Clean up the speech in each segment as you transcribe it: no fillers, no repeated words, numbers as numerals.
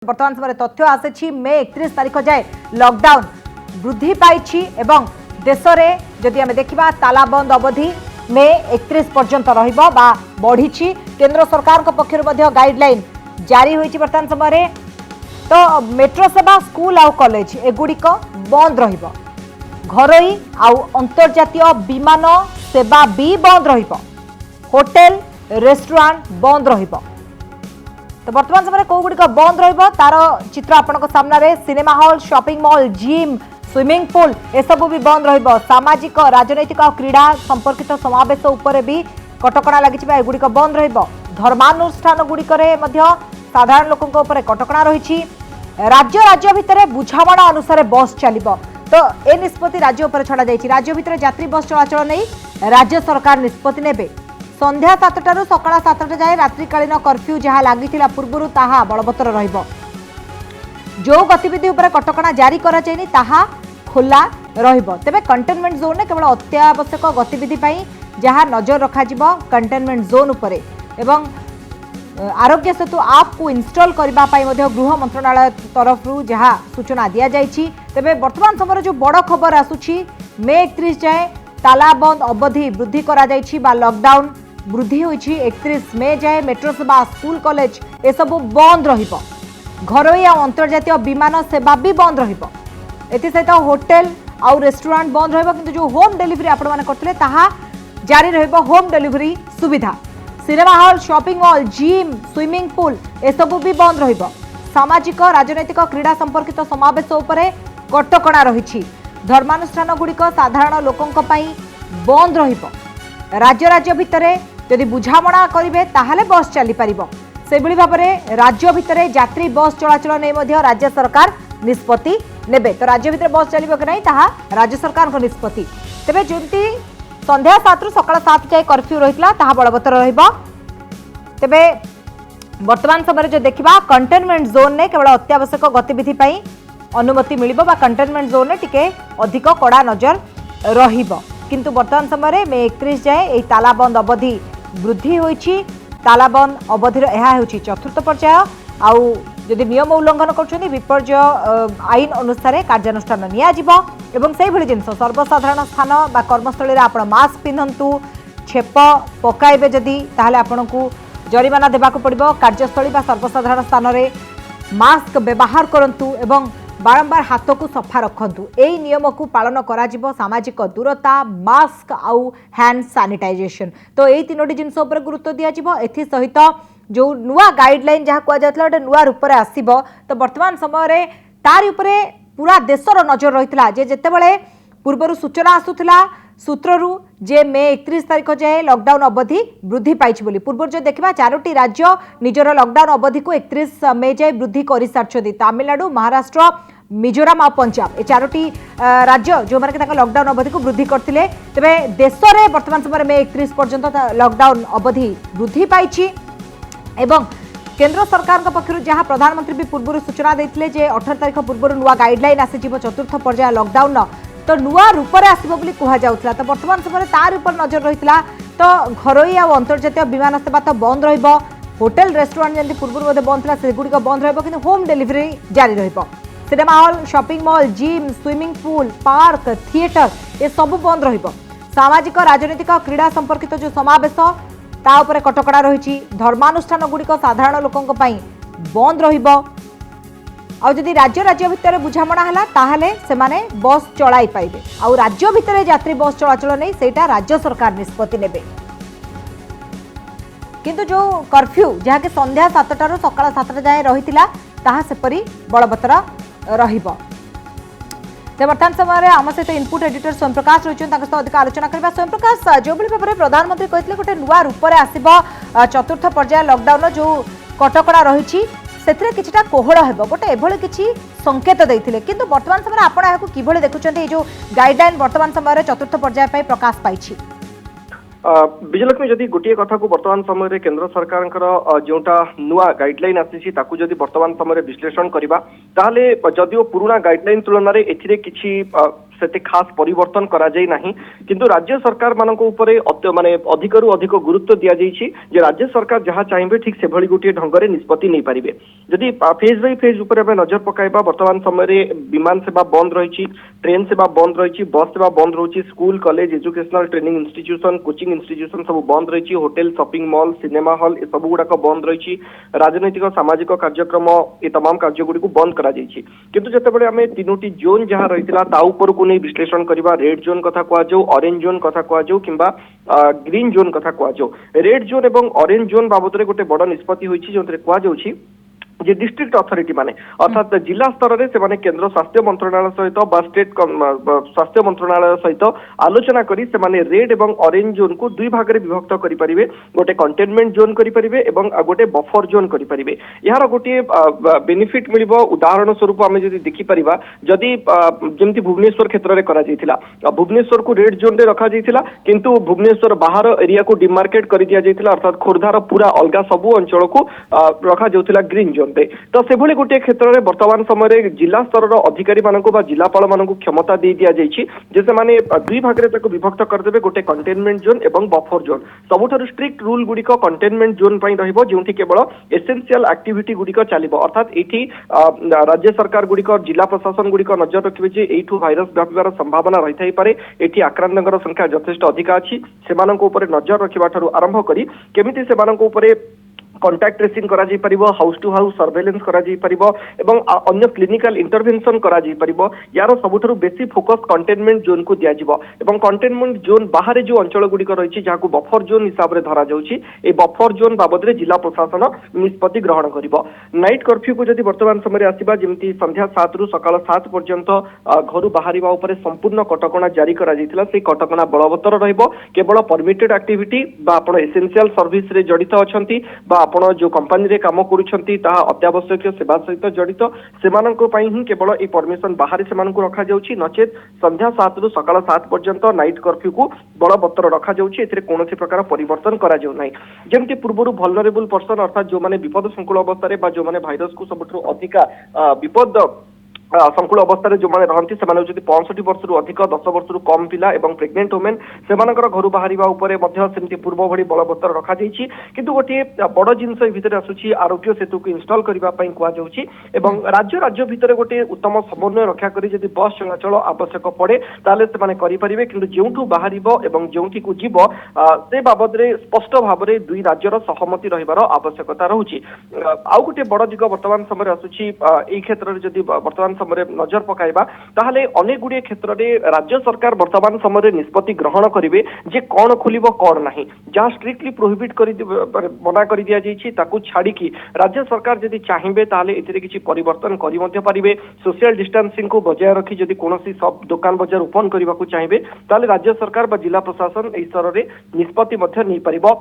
वर्तमान समय तथ्य आसी मे 31 तारिख जाए लॉकडाउन वृद्धि पाई एवं देश में जदि आम देखा तालाबंद अवधि मे 31 पर्यंत बढ़ी केंद्र सरकार पक्षर गाइडलाइन जारी होती वर्तमान समय तो मेट्रो सेवा स्कूल आउ कॉलेज एगुड़िक बंद रहिबो घरोई आउ अंतर्जातीय विमान सेवा भी बंद रहिबो होटेल रेस्टोरेंट बंद रहिबो। तो वर्तमान समय कौ गुड़िक बंद रहिबो तार चित्र आपन सामने cinema hall shopping mall gym swimming pool एसबू भी बंद रहिबो सामाजिक राजनैतिक और क्रीड़ा संपर्कित समावेश उपरे भी कटकणा लगी एगुड़िक बंद रहिबो धर्मानुष्ठान गुड़िकरे मध्य साधारण लोकों ऊपर कटकणा रही राज्य राज्य भितर बुझामणा अनुसार बस चलिबो तो ए निष्पत्ति राज्य उपर छड़ा जाइछि राज्य भितर यात्री बस चलाचल नहीं राज्य सरकार निष्पत्ति नेबे संध्या 7टारू सकाळ 7टा जाए रात्रिकालीन कर्फ्यू जहाँ लगी पूर्व ताहा बलवत्तर रहिबो जो गतिविधि उपर कटकणा जारी करा जायनि ताहा खोला रहिबो तेबे कंटेनमेंट जोन ने केवल अत्यावश्यक गतिविधि पई जहाँ नजर रखा जिवो कंटेनमेंट जोन उपरे एवं आरोग्य सेतु आप को इंस्टॉल करने गृह मंत्रणालय तरफ जहाँ सूचना दि जाइए तेरे वर्तमान समय जो बड़ खबर आसूची मे 31 जाए तालाबंद अवधि वृद्धि करा बा लॉकडाउन वृद्धि होइछि 31 मे जाए मेट्रो सेवा स्कूल कॉलेज एसबू बंद रहिबो घरोई और अंतर्जातीय विमान सेवा भी बंद रहिबो एथि सहित होटेल आउ रेस्टोरेंट बंद रहिबो किंतु जो होम डिलीवरी आपण माने करथिले ताहा जारी रहिबो होम डिलीवरी सुविधा cinema hall shopping mall gym swimming pool एसबू भी बंद रहिबो सामाजिक राजनैतिक क्रीड़ा संपर्कित समावेश उपरे कटकणा रही धर्मानुष्ठान गुड़िक साधारण लोकों बंद रहिबो राज्य राज्य भितर यदि बुझामणा करेंगे ताहले बस चली पारिबो से भाव में राज्य भितर यात्री बस चलाचल नहीं राज्य सरकार निष्पत्ति नेबे तो राज्य भितर बस चलिबो कि नहीं ताहा राज्य सरकार को निष्पत्ति तेबे जंती संध्या 7 रु सकाळ 7 जाए कर्फ्यू रहितला ताहा बलवत्तर रहिबो तेबे वर्तमान समय जो देखा कंटेनमेंट जोन ने केवल अत्यावश्यक गतिविधि पई अनुमति मिलिबो बा कंटेनमेंट जोन ने टिके अधिक कड़ा नजर रहिबो किंतु वर्तमान समय मे 31 जाए एई तालाबंद अवधि वृद्धि होइछि तालाबंद अवधिर एहा होइछि चतुर्थ पर्याय आउ जदि नियम उल्लंघन कर विपर्य आईन अनुसार कार्यानुष्ठान नियाजिबो एवं से भली जिनस सर्वसाधारण स्थान बा कर्मस्थली रे आपण मास्क पिंधंतु छेप पकाइबे जदि ताहले आपनकु जरिमाना देबाकु पड़िबो कार्यस्थली बा सर्वसाधारण स्थान रे मास्क व्यवहार करंतु एवं बारंबार हाथ को सफा रखंतु एई नियम को पालन करा जिवो सामाजिक दूरता मास्क आउ हैंड सैनिटाइजेशन तो एई तीनोटी जिनस उपर गुरुत्व दिया जिवो एथि सहित जो नुआ गाइडलाइन जहाँ कहुला गोटे नुआ रूप में आसब तो वर्तमान समय तार उपरे पूरा देशर नजर रही है जेतेबेले पूर्वर सूचना आसूला सूत्रु जे मे 31 तारिख जाए लॉकडाउन अवधि वृद्धि पाई पूर्व जो देखा 4टी राज्य निजर लॉकडाउन अवधि को 31 मे जाए वृद्धि कर सारी तमिलनाडु महाराष्ट्र मिजोराम और पंजाब ये 4टी राज्य जो मैंने लॉकडाउन अवधि को वृद्धि करते तेरे देश में वर्तमान समय मे 31 पर्यंत लॉकडाउन अवधि वृद्धि पाई एवं केंद्र सरकार पक्षर जहां प्रधानमंत्री भी पूर्व सूचना देते 18 तारिख पूर्व नुआ गाइडलाइन आसी चतुर्थ पर्याय लॉकडाउन तो नुआ रूप में आसो कहला तो वर्तमान समय तार ऊपर नजर रही तो घरोई और अंतर्जातीय विमान सेवा तो बंद रहिबो होटेल रेस्टोरेंट जमी पूर्व बंद था सेगुड़िक बंद रहिबो किंतु होम डिलीवरी जारी रहिबो cinema hall shopping mall gym swimming pool park theatre ये सब बंद रहिबो सामाजिक राजनैतिक क्रीड़ा संपर्कित जो समावेश ता उपरे कटकणा रही धर्मानुष्ठान गुड़िक साधारण लोकों बंद रहिबो आउ जदि राज्य राज्य भितर बुझामणा है ताहले सेमाने बस चलाई पाइबे आउ राज्य भितर यात्री बस चलाचल नहीं सेटा राज्य सरकार निष्पत्ति नेबे किंतु जो कर्फ्यू जहाँ कि संध्या 7टारू सकाळ 7टा जाए रही ताहा सेपरी बलवत्तर रहिबो वर्तमान समय आम सहित इनपुट एडिटर स्वयं प्रकाश रही सहित अधिक आलोचना करबा स्वयं प्रकाश जो भाव में प्रधानमंत्री कहते गोटे नुआ रूप में आसब चतुर्थ पर्याय लॉकडाउन जो कटकणा रही किछिटा कोहल हेबो गोटे एभली किछि संकेत देइथिले किंतु वर्तमान समय आपण याकु किभली देखुचंते जो गाइडलाइन वर्तमान समय चतुर्थ पर्याय पई प्रकाश पाइछि विजयलक्ष्मी जदि गोटे कथा को वर्तमान समय केंद्र सरकार जोटा नुआ गाइडलाइन आसी जदि वर्तमान समय विश्लेषण करवा ताहले जदिओ पुराना गाइडलाइन तुलन में एथिरे किछि सेते खास परिवर्तन करा जाय नाही किंतु राज्य सरकार मानक ऊपर माने अधिकरू अधिक गुरुत्व दिया जायछि जे राज्य सरकार जहाँ चाहिए ठीक से भली गोटे ढंगरे निष्पत्ति नहीं पारिबे जदि फेज बाय फेज ऊपर हमें नजर पकाइबा वर्तमान समय विमान सेवा बंद रही ट्रेन सेवा बंद रही बस सेवा बंद रही school college educational training institution coaching institution सब बंद रही hotel shopping mall cinema hall ए सब गुड़ाक बंद रही राजनैतिक सामाजिक कार्यक्रम ये तमाम कार्य गुड़ी बंद करा जायछि किंतु जतेबेले आमे तीनोटी जोन जहाँ रहितला ता ऊपर को नहीं विश्लेषण करबा रेड जोन कथा कुआ जाऊ ऑरेंज जोन कथा कुआ जाऊ किंबा ग्रीन जोन कथा कुआ जाऊ रेड जोन एवं ऑरेंज जोन बाबद रे गोटे बड़ निष्पत्ति होइछि जोंतरे कुआ जाउछि जे डिस्ट्रिक्ट अथॉरिटी माने अर्थात जिला स्तर रे से माने केंद्र स्वास्थ्य मंत्रालय सहित बा स्टेट स्वास्थ्य मंत्रालय सहित आलोचना करी से माने रेड एवं ऑरेंज जोन को दुई भाग रे विभक्त करि परिबे गोटे कंटेनमेंट जोन करि परिबे एवं गोटे बफर जोन करि परिबे यार गोटे बेनिफिट मिलिबो उदाहरण स्वरूप आमे जदि देखि परिबा जदि जेमति भुवनेश्वर क्षेत्र रे करा जायतिला भुवनेश्वर को रेड जोन रे रखा जायतिला किंतु भुवनेश्वर बाहर एरिया को डिमार्केट करि दिया जायतिला अर्थात खोरधार पूरा अलगा सबु अंचल को रखा जाउतिला ग्रीन जोन तो से भली गोटे क्षेत्र में वर्तमान समय जिला स्तर अधिकारी मानक जिलापाल मानक क्षमता दे दिया जायछि जे से माने दुई भाग रे ताको विभक्त करदेबे गोटे कंटेनमेंट जोन एवं बफर जोन सबुठारु स्ट्रिक्ट रूल गुड़िक कंटेनमेंट जोन पई रहिबो जेउठी केवल एसेंशियल एक्टिविटी गुड़िक चलिबो अर्थात एठी राज्य सरकार गुड़िक जिला प्रशासन गुड़िक नजर रखिबे जे एठू भाइरस व्यापिबार संभावना रहि थाई पारे एठी आक्रांतकर संख्या यथेष्ट अधिक अछि सेमानक ऊपर नजर रखिबा ठारु आरंभ करी केमिति सेमानक ऊपर कॉन्टैक्ट ट्रेसिंग करा जाई परिबो हाउस टू हाउस सर्वेलेंस करा जाई परिबो एवं अन्य क्लिनिकल इंटरवेंशन करा जाई परिबो यार सबुठारु बेसी फोकस कंटेनमेंट जोन को दिया जिवो एवं कंटेनमेंट जोन बाहर जो अंचल गुडी रही जाको बफर जोन हिसाब रे धरा जाउची ए बफर जोन बाबद रे जिला प्रशासन निष्पत्ति ग्रहण करिवो नाइट कर्फ्यू को जदि वर्तमान समय आसीबा जेमति संध्या 7 रु सकाळ 7 पर्यंत घरु बाहरिबा ऊपर संपूर्ण कटकणा जारी करा जायतिला से कटकणा बलवत्तर रहइबो केवल परमिटेड एक्टिविटी बा आपण एसेंशियल सर्विस रे जडित अछंती बा आपण जो कंपनी रे काम करूछंती ताहा अत्यावश्यक सेवा सहित जडित सेमाननको पई ही केवल ए परमिशन बाहर सेमाननको रखा जाउची नचेत संध्या 7 रु सकाळ 7 पर्यंत नाइट कर्फ्यू को बलवत्तर रखा जाउची एथिरे कोनोसी प्रकार परिवर्तन करा जाउ नै जेमति पूर्वरु वल्नरेबल पर्सन अर्थात जो माने विपद संकुल अवस्था रे बा जो माने भाइरस को सबठु अधिका विपद संकुल अवस्था जो मैंने रहती से 65 वर्ष अधिक 10 वर्ष कम पिला एवं प्रेग्नेंट वुमेन से घर बाहर सेमती पूर्व भली बलवत्तर रखा जाइए किंतु गोटे बड़ जिनस भितर आसूची आरोग्य सेतु को इनस्टॉल करने कहुच्छी राज्य राज्य भितर गोटे उत्तम समन्वय रक्षा करी जदि बस चलाचल आवश्यक पड़े ताले से करें किंतु जो बाहर जो को जीव से बाबद में स्पष्ट भाव में दुई राज्यर सहमति रहिबार आवश्यकता रहुची आउ गोटे बड़ दिग वर्तमान समय आसूची एई क्षेत्र में जदि वर्तमान समय नजर पकाइबा ताहले अनेक गुड़िए क्षेत्र में राज्य सरकार वर्तमान समय निष्पत्ति ग्रहण करेंगे जे कौन खोलिब कौन नहीं जहाँ स्ट्रिक्टली प्रोहिबिट कर मना कर दिया जाइए ताकू छाड़िकी राज्य सरकार जदि चाहिए ताहले एथिरे किछि परिवर्तन करि मध्य पारिबे सोशल डिस्टेंसिंग को बजाय रखी जदि कोनोसी सब दुकान बजार ओपन करबा को चाहिए ताहले राज्य सरकार बा जिला प्रशासन एई स्तर रे निष्पत्ति मध्य नहीं पारिबो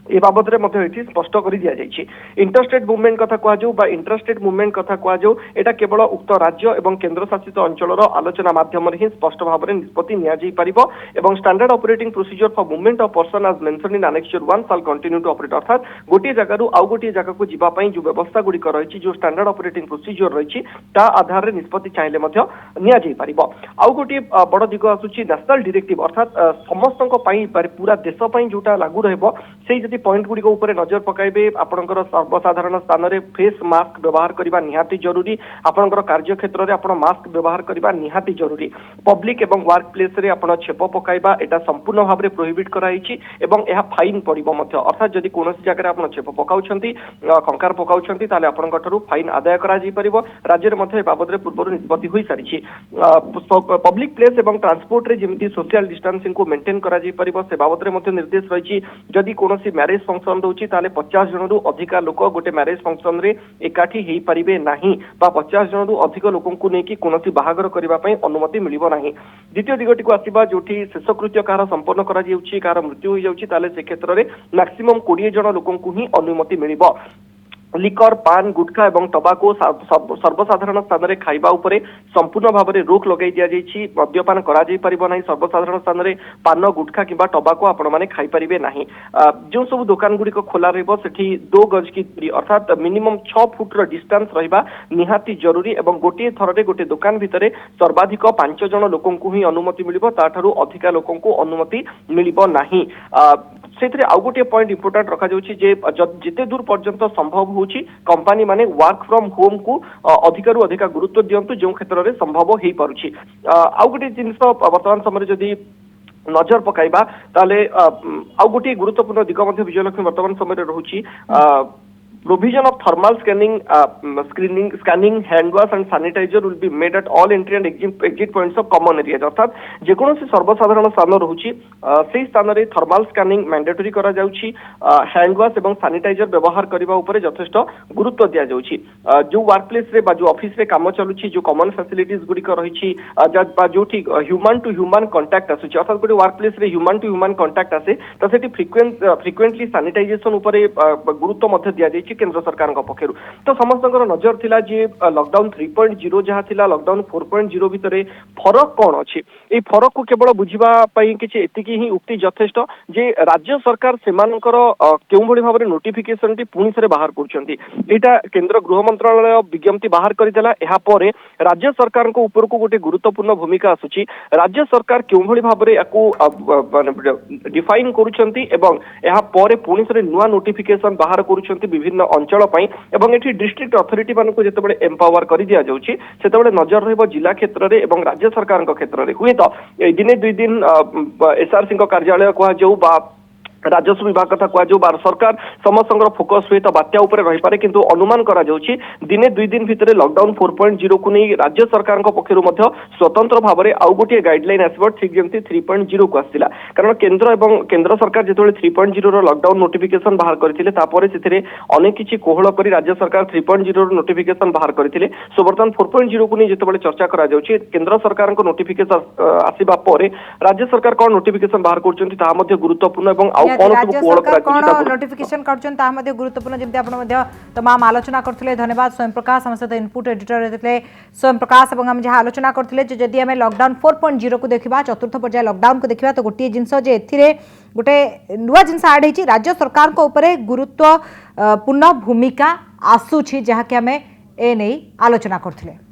ए बाबद में स्पष्ट कर दि जाइए इंटरस्टेट मुवमेंट कथा कहुँ इंटरस्टेट मुवमेंट कथा कहुँ एटा केवल उक्त राज्य और केन्द्र शासित अंचल आलोचना माध्यम ही स्पष्ट भाव में निष्पत्ति नि standard operating procedure for movement of person as mention in annexure 1 shall continue to operate अर्थात गोटे जगह आउ गोटे जगह को जीवाई जो व्यवस्था गुड़िक रही जो स्टैंडर्ड ऑपरेटिंग प्रोसीजर रही आधार में निष्पत्ति चाहिए आउ गोटे बड़ दिग आसूची नेशनल डायरेक्टिव अर्थात समस्त पूरा देश जोटा लागू रहिबो से पॉइंट गुड़ी ऊपर नजर पकाइबे आपणकर सर्वसाधारण स्थान में फेस मास्क व्यवहार करने निहाती जरूरी आपणकर कार्य क्षेत्र में आप मास्क व्यवहार करने निहाती जरूरी पब्लिक एवं वर्क प्लेस रे आपण छेप पकाइबा एटा संपूर्ण भाव में प्रोहिबिट कराइछि एवं यह फाइन पड़िबो मध्य अर्थात जदि कोनोसी जगह आपण छेप पकाउछंती कंकार पकाउछंती ताले आपणक ठरु फाइन आदाय करा जी परिबो राज्य रे मध्य बाबद रे पूर्व निष्पत्ति होई सारिछि पब्लिक प्लेस एवं ट्रांसपोर्ट रे जेमिति सोशल डिस्टेंसिंग को मेंटेन करा जी परिबो से बाबद रे मध्य निर्देश रहिछि जदि कोनोसी मैरेज फंक्शन होची ताले 50 जन रु अधिक लोक गोटे मैरेज फंक्शन रे एकाठी हेई परिबे नाही बा 50 जन रु अधिक लोकन को नेकी कोनोसी बाहागर करबा पई अनुमति मिलिबो नाही द्वितीय दिगटी को आसीबा जोठी शेषकृत्य कार संपन्न करा जाउची कार मृत्यु होई जाउची ताले से क्षेत्र रे मैक्सिमम 20 जन लोकन को ही अनुमति मिलिबो लिकर पान गुटखा एवं टबाको सर्वसाधारण स्थान में खाइबा उपरे संपूर्ण भाव में रोक लगे दि मद्यपान करा परिबो नाही। सर्वसाधारण स्थान में पान गुटखा किंबा टबाको आपण माने खाई परिबे नाही। जो सब दुकान गुडी खोला रहबो सेठी 2 गज की दूरी अर्थात मिनिमम 6 फुट रो डिस्टेंस रहिबा निहाती जरूरी एवं गोटे थररे गोटे दुकान भितरे सर्वाधिक 5 जन लोकंकु ही अनुमति मिलिबो ताठारु अधिका लोकंकु अनुमति मिलिबो नाही। सेतरे आउ गोटे पॉइंट इंपोर्टेंट रखा जाउची जे जिते दूर पर्यंत संभव होची कंपनी माने वर्क फ्रॉम होम को अधिकरु अधिका गुरुत्व दियंतु जो क्षेत्र में संभव हो पारुची। आउ गोटे जिनिस वर्तमान समय जदि नजर पकाइबा ताले आउ गोटे गुरुत्वपूर्ण दिग मध्य विजयलक्ष्मी वर्तमान समय रहुची provision of thermal scanning hand wash and sanitizer will be made at all entry and exit points of common areas। अर्थात जेकोसी सर्वसाधारण स्थान रहुची से स्थान रे थर्माल स्कैनिंग मैंडेटरी करा जाउची। हैंड वाश एवं सैनिटाइजर व्यवहार करबा उपरे यथेष्ट गुरुत्व दिया जाउची। जो वर्क प्लेस रे बा जो ऑफिस रे काम चलुची जो कॉमन फैसिलिटीज गुडी कर रहिची जोठी ह्यूमन टू ह्यूमन कांटेक्ट आसुची अर्थात गोटे वर्क प्लेस रे ह्यूमन टू ह्यूमन कांटेक्ट आसे त सेठी फ्रिक्वेंटली सैनिटाइजेशन उपरे गुरुत्व मध्य दिया जाइची केंद्र सरकार पक्षर। तो समस्त नजर थिला जे लॉकडाउन 3.0 जहाँ थिला लॉकडाउन 4.0 भितर फरक कौन अच्छी ये फरक को केवल बुझा किसी एतिकी ही उक्ति यथेष्ट जे राज्य सरकार सेमानकर केउ भली भाबरे नोटिफिकेशन टी पुणी से बाहर करछंती। एटा केंद्र गृह मंत्रालय विज्ञप्ति बाहर करदेला। एहा परे राज्य सरकार को ऊपर को गोटे गुरुत्वपूर्ण भूमिका आसुची। राज्य सरकार केउ भली भाबरे याकू डिफाइन करूछंती एवं एहा परे पुणी से नुआ नोटिफिकेशन बाहर करूछंती विभिन्न अंचल पई एवं एठी डिस्ट्रिक्ट अथॉरिटी मानको जेतेबेले एम्पावर करि दिया जाउची सेतेबेले नजर रहबो जिला क्षेत्र रे एवं राज्य सरकार क्षेत्र रे हुए तो दिने 2 दिन एसआरसी कार्यालय कहा जाऊ बा राजस्व विभाग कथा कह जो सरकार समस्त फोकस हुए तो बात्या उपर रही पारे किंतु अनुमान करा जाउची दिने 2 दिन भितर लॉकडाउन 4.0 को नहीं राज्य सरकार पक्षरु मध्य स्वतंत्र भाव में आउ गोटे गाइडलाइन आसबो ठीक जमती 3.0 को आसिला। कारण केंद्र सरकार जेतबेले 3.0 रो लॉकडाउन नोटिफिकेशन बाहर करथिले तापरे सेथिरे अनेक किछि कोहळ करी राज्य सरकार 3.0 रो नोटिफिकेशन बाहर करथिले। सो वर्तमान 4.0 को नहीं जेतबेले चर्चा करा जाउची केंद्र सरकार को नोटिफिकेशन आसीबा परे राज्य सरकार कोन नोटिफिकेशन बाहर करचंती ता मध्य गुरुत्वपूर्ण एवं राज्य सरकार कौन नोटिफिकेशन करछन ता मध्ये गुरुत्वपूर्ण जेमते आपण मध्ये तमाम आलोचना करथिले। धन्यवाद स्वयं प्रकाश हम सहित इनपुट एडिटर रहथिले स्वयं प्रकाश एवं हम जहाँ आलोचना करथिले जे जदि हमें लॉकडाउन 4.0 को देखिबा चतुर्थ पर्याय लॉकडाउन को देखिबा तो गोटे जिंस जे एथिरे गोटे नुवा जिंस ऐड हेची राज्य सरकार को ऊपर गुरुत्वपूर्ण भूमिका आसुछि जहाँ कि हमें ए नहीं आलोचना करथिले।